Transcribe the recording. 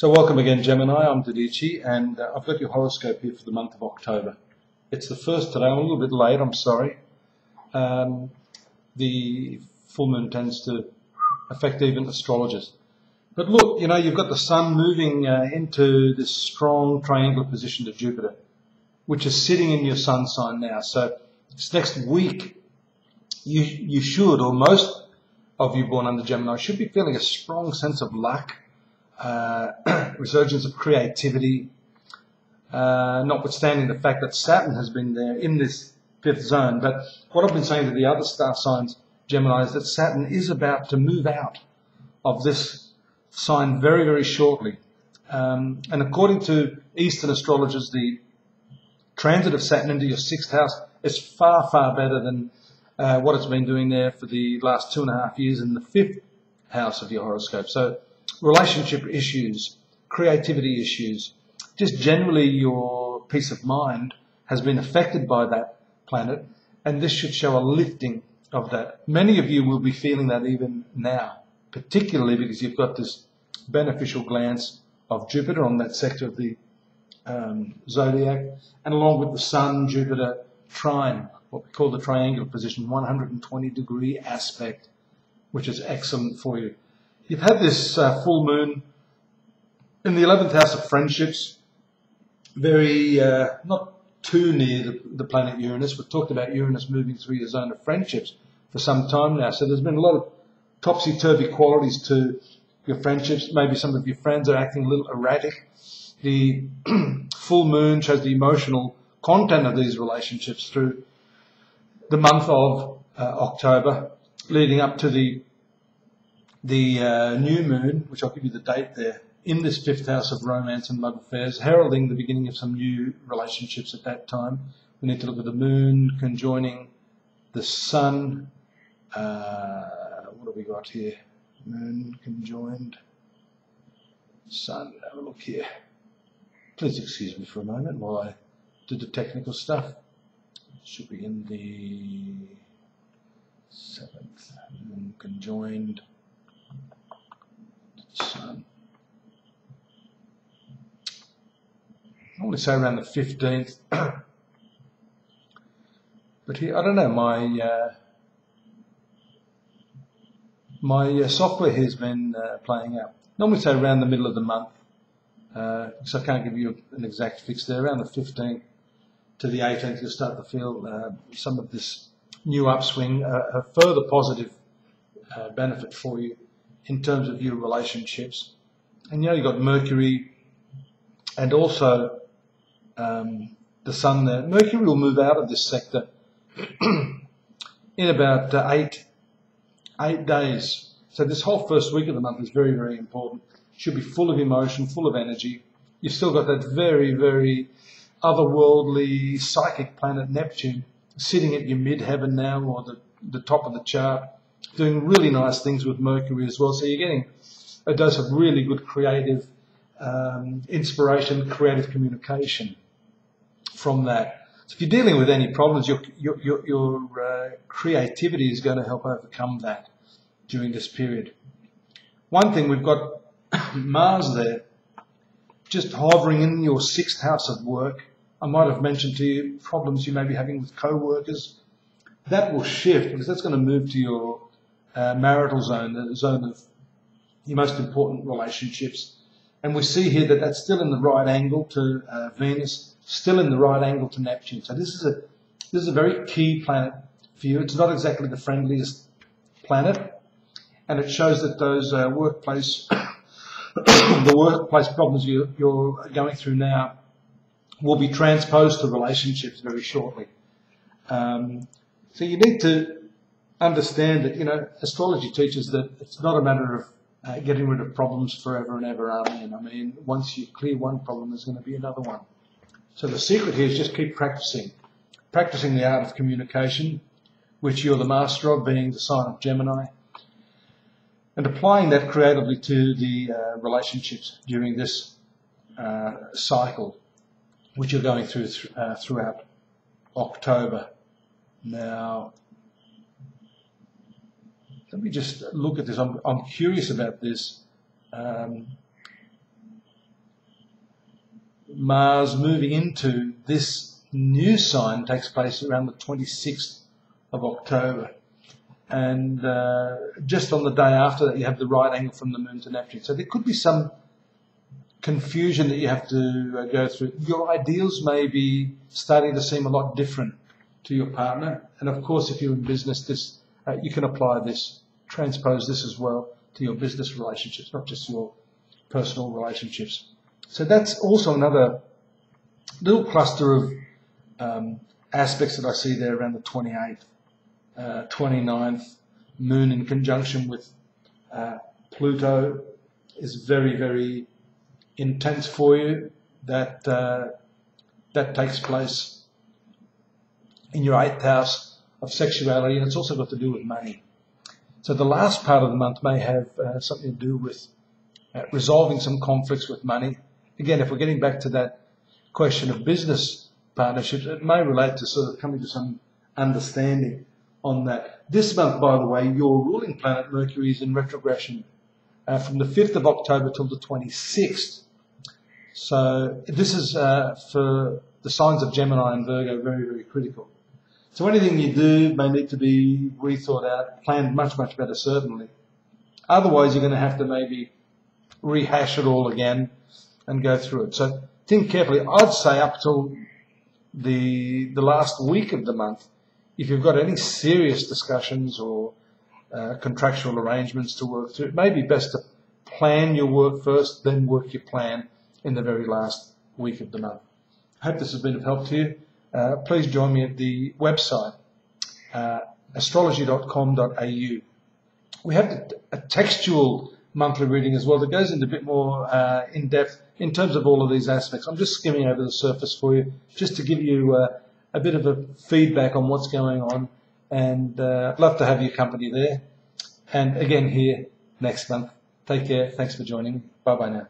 So welcome again, Gemini. I'm Dadhichi, and I've got your horoscope here for the month of October. It's the first today. I'm a little bit late, I'm sorry. The full moon tends to affect even astrologers. But look, you've got the sun moving into this strong triangular position to Jupiter, which is sitting in your sun sign now. So this next week, you should, or most of you born under Gemini, should be feeling a strong sense of luck, resurgence of creativity, notwithstanding the fact that Saturn has been there in this fifth zone. But what I've been saying to the other star signs, Gemini, is that Saturn is about to move out of this sign very, very shortly. And according to Eastern astrologers, the transit of Saturn into your sixth house is far, far better than what it's been doing there for the last 2.5 years in the fifth house of your horoscope. So relationship issues, creativity issues, just generally your peace of mind has been affected by that planet, and this should show a lifting of that. Many of you will be feeling that even now, particularly because you've got this beneficial glance of Jupiter on that sector of the zodiac, and along with the Sun, Jupiter trine, what we call the triangular position, 120-degree aspect, which is excellent for you. You've had this full moon in the 11th house of friendships, very not too near the planet Uranus. We've talked about Uranus moving through your zone of friendships for some time now. So there's been a lot of topsy-turvy qualities to your friendships. Maybe some of your friends are acting a little erratic. The full moon shows the emotional content of these relationships through the month of October, leading up to the new moon, which I'll give you the date there, in this fifth house of romance and love affairs, heralding the beginning of some new relationships at that time. We need to look at the moon conjoining the sun. What have we got here? Moon conjoined sun. Have a look here. Please excuse me for a moment while I do the technical stuff. Should be in the 7th. Moon conjoined sun. I want to say around the 15th, but here, I don't know, my software here has been playing out. Normally say around the middle of the month, because I can't give you an exact fix there. Around the 15th to the 18th, you'll start to feel some of this new upswing, a further positive benefit for you in terms of your relationships. And you've got Mercury and also the Sun there. Mercury will move out of this sector in about 8 days. So this whole first week of the month is very, very important. Should be full of emotion, full of energy. You've still got that very, very otherworldly psychic planet Neptune sitting at your midheaven now, or the top of the chart, doing really nice things with Mercury as well. So you're getting a dose of really good creative inspiration, creative communication from that. So if you're dealing with any problems, your creativity is going to help overcome that during this period. One thing, we've got Mars there, just hovering in your 6th house of work. I might have mentioned to you problems you may be having with co-workers. That will shift because that's going to move to your marital zone, the zone of your most important relationships. And we see here that that's still in the right angle to Venus, still in the right angle to Neptune. So this is a very key planet for you. It's not exactly the friendliest planet, and it shows that those workplace the workplace problems you're going through now will be transposed to relationships very shortly. So you need to understand that, astrology teaches that it's not a matter of getting rid of problems forever and ever, amen. I mean, once you clear one problem, there's going to be another one. So the secret here is just keep practicing the art of communication, which you're the master of, being the sign of Gemini, and applying that creatively to the relationships during this cycle, which you're going through throughout October. Now, let me just look at this. I'm curious about this. Mars moving into this new sign takes place around the 26th of October. And just on the day after that, you have the right angle from the Moon to Neptune. So there could be some confusion that you have to go through. Your ideals may be starting to seem a lot different to your partner. And of course, if you're in business, this you can apply this, transpose this as well to your business relationships, not just your personal relationships. So that's also another little cluster of aspects that I see there around the 28th, 29th. Moon in conjunction with Pluto is very, very intense for you. That takes place in your 8th house of sexuality, and it's also got to do with money. So the last part of the month may have something to do with resolving some conflicts with money. Again, if we're getting back to that question of business partnerships, it may relate to sort of coming to some understanding on that. This month, by the way, your ruling planet Mercury is in retrogression from the 5th of October till the 26th. So this is for the signs of Gemini and Virgo very, very critical. So anything you do may need to be rethought out, planned much, much better, certainly. Otherwise, you're going to have to maybe rehash it all again and go through it. So think carefully. I'd say up till the last week of the month, if you've got any serious discussions or contractual arrangements to work through, it may be best to plan your work first, then work your plan in the very last week of the month. I hope this has been of help to you. Please join me at the website, astrology.com.au. We have a textual monthly reading as well that goes into a bit more in depth in terms of all of these aspects. I'm just skimming over the surface for you just to give you a bit of a feedback on what's going on, and I'd love to have your company there. And again here next month. Take care. Thanks for joining. Bye bye now.